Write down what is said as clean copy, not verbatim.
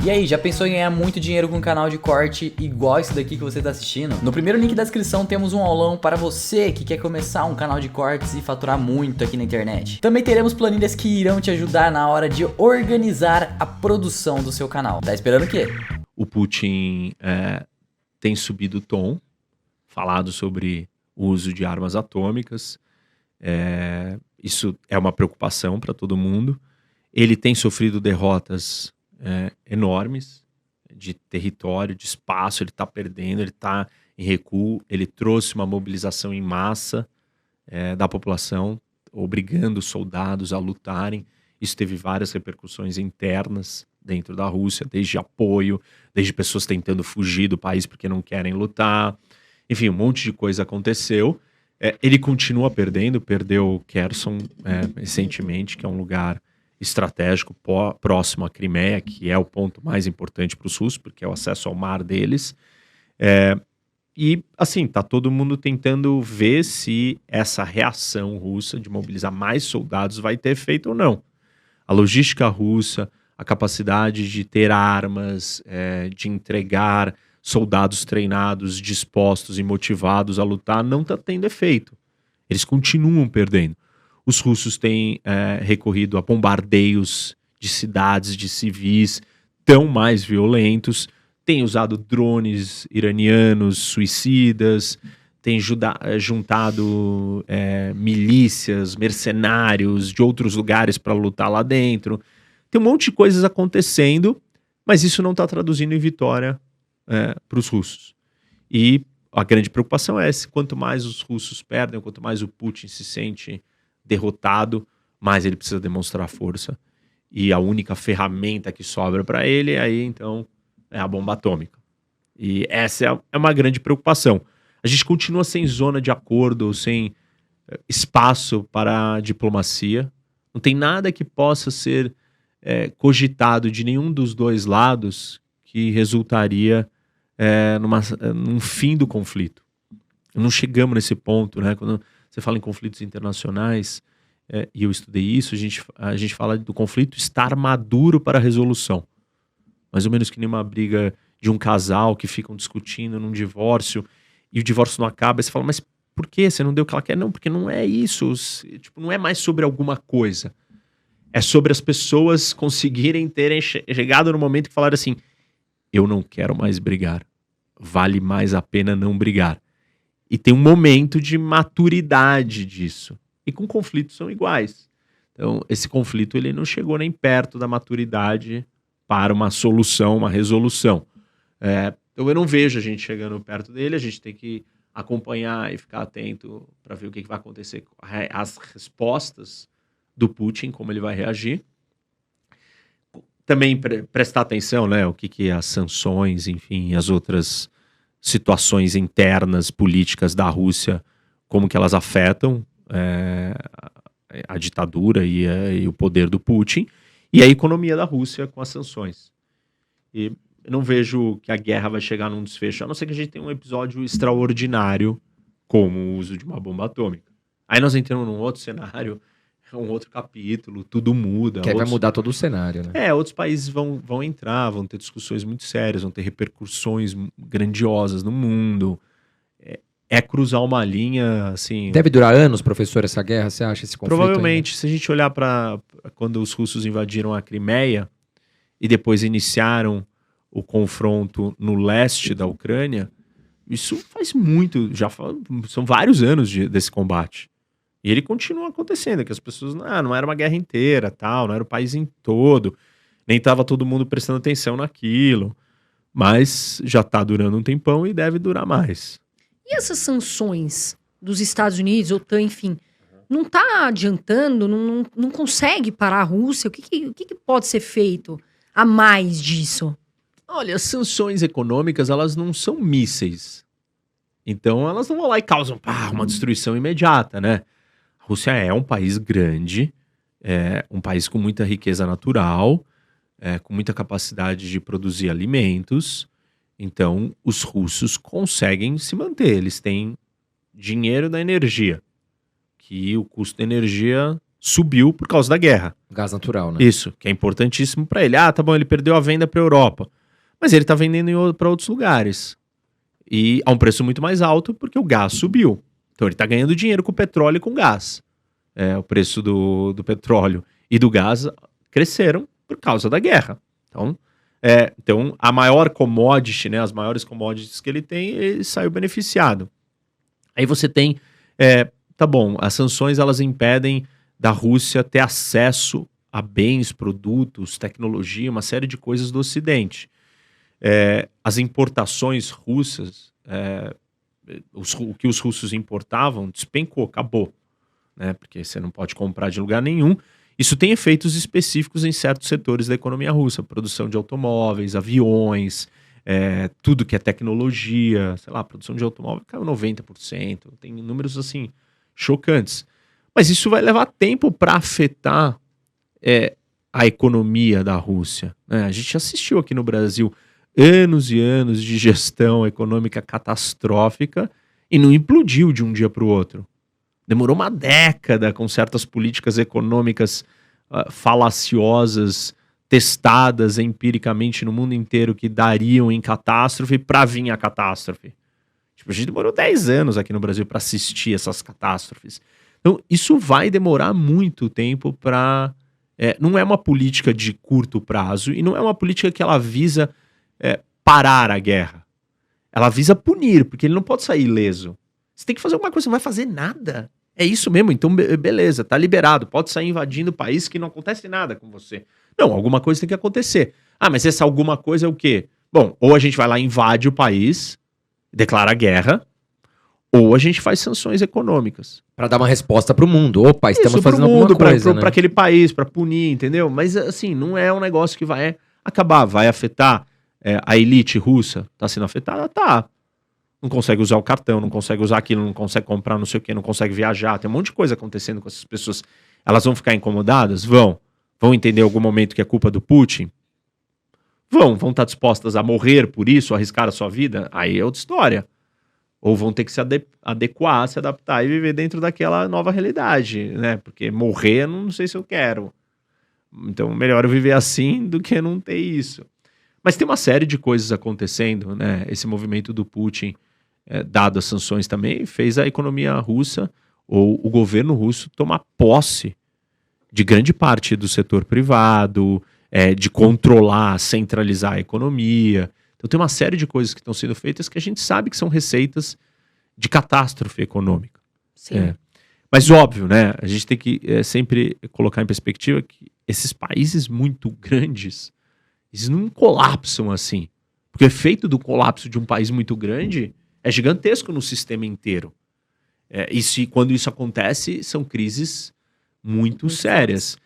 E aí, já pensou em ganhar muito dinheiro com um canal de corte igual esse daqui que você está assistindo? No primeiro link da descrição temos um aulão para você que quer começar um canal de cortes e faturar muito aqui na internet. Também teremos planilhas que irão te ajudar na hora de organizar a produção do seu canal. Tá esperando o quê? O Putin tem subido o tom, falado sobre o uso de armas atômicas. Isso é uma preocupação para todo mundo. Ele tem sofrido derrotas enormes de território, de espaço. Ele está perdendo, ele está em recuo. Ele trouxe uma mobilização em massa da população, obrigando os soldados a lutarem. Isso teve várias repercussões internas dentro da Rússia, desde apoio, desde pessoas tentando fugir do país porque não querem lutar. Enfim, um monte de coisa aconteceu. Ele continua perdendo, perdeu Kherson recentemente, que é um lugar estratégico próximo à Crimeia, que é o ponto mais importante para os russos, porque é o acesso ao mar deles. E, assim, tá todo mundo tentando ver se essa reação russa de mobilizar mais soldados vai ter efeito ou não. A logística russa, a capacidade de ter armas, de entregar soldados treinados, dispostos e motivados a lutar, não está tendo efeito. Eles continuam perdendo. Os russos têm recorrido a bombardeios de cidades, de civis, tão mais violentos, têm usado drones iranianos suicidas, têm juntado milícias, mercenários de outros lugares para lutar lá dentro. Tem um monte de coisas acontecendo, mas isso não está traduzindo em vitória para os russos. E a grande preocupação é essa: quanto mais os russos perdem, quanto mais o Putin se sente derrotado, mais ele precisa demonstrar força. E a única ferramenta que sobra para ele aí, então, é a bomba atômica. E essa é uma grande preocupação. A gente continua sem zona de acordo, sem espaço para a diplomacia. Não tem nada que possa ser cogitado de nenhum dos dois lados que resultaria num fim do conflito. Não chegamos nesse ponto, né? Quando você fala em conflitos internacionais, e eu estudei isso, a gente fala do conflito estar maduro para a resolução. Mais ou menos que nem uma briga de um casal que ficam discutindo num divórcio, e o divórcio não acaba, e você fala, mas por que você não deu o que ela quer? Não, porque não é isso. Tipo, não é mais sobre alguma coisa. É sobre as pessoas conseguirem terem chegado no momento que falaram assim: eu não quero mais brigar. Vale mais a pena não brigar. E tem um momento de maturidade disso. E com conflitos são iguais. Então, esse conflito ele não chegou nem perto da maturidade para uma solução, uma resolução. Então, eu não vejo a gente chegando perto dele. A gente tem que acompanhar e ficar atento para ver o que vai acontecer, as respostas do Putin, como ele vai reagir. Também prestar atenção, né, o que as sanções, enfim, as outras situações internas, políticas da Rússia, como que elas afetam a ditadura e o poder do Putin, e a economia da Rússia com as sanções. E eu não vejo que a guerra vai chegar num desfecho, a não ser que a gente tenha um episódio extraordinário, como o uso de uma bomba atômica. Aí nós entramos num outro cenário, um outro capítulo, tudo muda. Que aí vai mudar todo o cenário, né? Outros países vão entrar, vão ter discussões muito sérias, vão ter repercussões grandiosas no mundo. Cruzar uma linha, assim... Deve durar anos, professor, essa guerra, você acha, esse conflito? Provavelmente, ainda? Se a gente olhar para quando os russos invadiram a Crimeia e depois iniciaram o confronto no leste da Ucrânia, isso faz muito, são vários anos desse combate. E ele continua acontecendo, que as pessoas, não era uma guerra inteira, tal, não era o país em todo, nem estava todo mundo prestando atenção naquilo, mas já está durando um tempão e deve durar mais. E essas sanções dos Estados Unidos, OTAN, enfim, não está adiantando, não consegue parar a Rússia? O que pode ser feito a mais disso? Olha, as sanções econômicas, elas não são mísseis. Então, elas não vão lá e causam uma destruição imediata, né? A Rússia é um país grande, um país com muita riqueza natural, com muita capacidade de produzir alimentos. Então, os russos conseguem se manter. Eles têm dinheiro da energia, que o custo da energia subiu por causa da guerra. Gás natural, né? Isso, que é importantíssimo para ele. Ah, tá bom, ele perdeu a venda para a Europa. Mas ele tá vendendo para outros lugares. E a um preço muito mais alto, porque o gás subiu. Então ele tá ganhando dinheiro com o petróleo e com gás. O preço do petróleo e do gás cresceram por causa da guerra. Então a maior commodity, né, as maiores commodities que ele tem, ele saiu beneficiado. Aí você tem, tá bom, as sanções elas impedem da Rússia ter acesso a bens, produtos, tecnologia, uma série de coisas do Ocidente. As importações russas, o que os russos importavam, despencou, acabou. Né, porque você não pode comprar de lugar nenhum. Isso tem efeitos específicos em certos setores da economia russa, produção de automóveis, aviões, tudo que é tecnologia, sei lá, produção de automóvel caiu 90%, tem números assim chocantes. Mas isso vai levar tempo para afetar a economia da Rússia. Né? A gente assistiu aqui no Brasil anos e anos de gestão econômica catastrófica e não implodiu de um dia para o outro. Demorou uma década com certas políticas econômicas falaciosas, testadas empiricamente no mundo inteiro, que dariam em catástrofe para vir a catástrofe. Tipo, a gente demorou 10 anos aqui no Brasil para assistir essas catástrofes. Então, isso vai demorar muito tempo para... não é uma política de curto prazo e não é uma política que ela visa parar a guerra. Ela visa punir, porque ele não pode sair ileso. Você tem que fazer alguma coisa, você não vai fazer nada. É isso mesmo, então beleza, tá liberado. Pode sair invadindo o país que não acontece nada com você. Não, alguma coisa tem que acontecer. Ah, mas essa alguma coisa é o quê? Bom, ou a gente vai lá e invade o país, declara guerra, ou a gente faz sanções econômicas. Pra dar uma resposta pro mundo. Opa, estamos fazendo alguma coisa, né? Pra aquele país, pra punir, entendeu? Mas assim, não é um negócio que vai acabar, vai afetar a elite russa. Tá sendo afetada? Tá. Não consegue usar o cartão, não consegue usar aquilo, não consegue comprar não sei o que, não consegue viajar. Tem um monte de coisa acontecendo com essas pessoas. Elas vão ficar incomodadas? Vão. Vão entender em algum momento que é culpa do Putin? Vão estar dispostas a morrer por isso, arriscar a sua vida? Aí é outra história. Ou vão ter que se adequar, se adaptar e viver dentro daquela nova realidade, né? Porque morrer, não sei se eu quero. Então, melhor eu viver assim do que não ter isso. Mas tem uma série de coisas acontecendo, né? Esse movimento do Putin, dado as sanções também, fez a economia russa, ou o governo russo, tomar posse de grande parte do setor privado, de controlar, centralizar a economia. Então tem uma série de coisas que estão sendo feitas que a gente sabe que são receitas de catástrofe econômica. Sim. Mas óbvio, né? A gente tem que sempre colocar em perspectiva que esses países muito grandes, eles não colapsam assim. Porque o efeito do colapso de um país muito grande é gigantesco no sistema inteiro. Quando isso acontece, são crises muito sérias.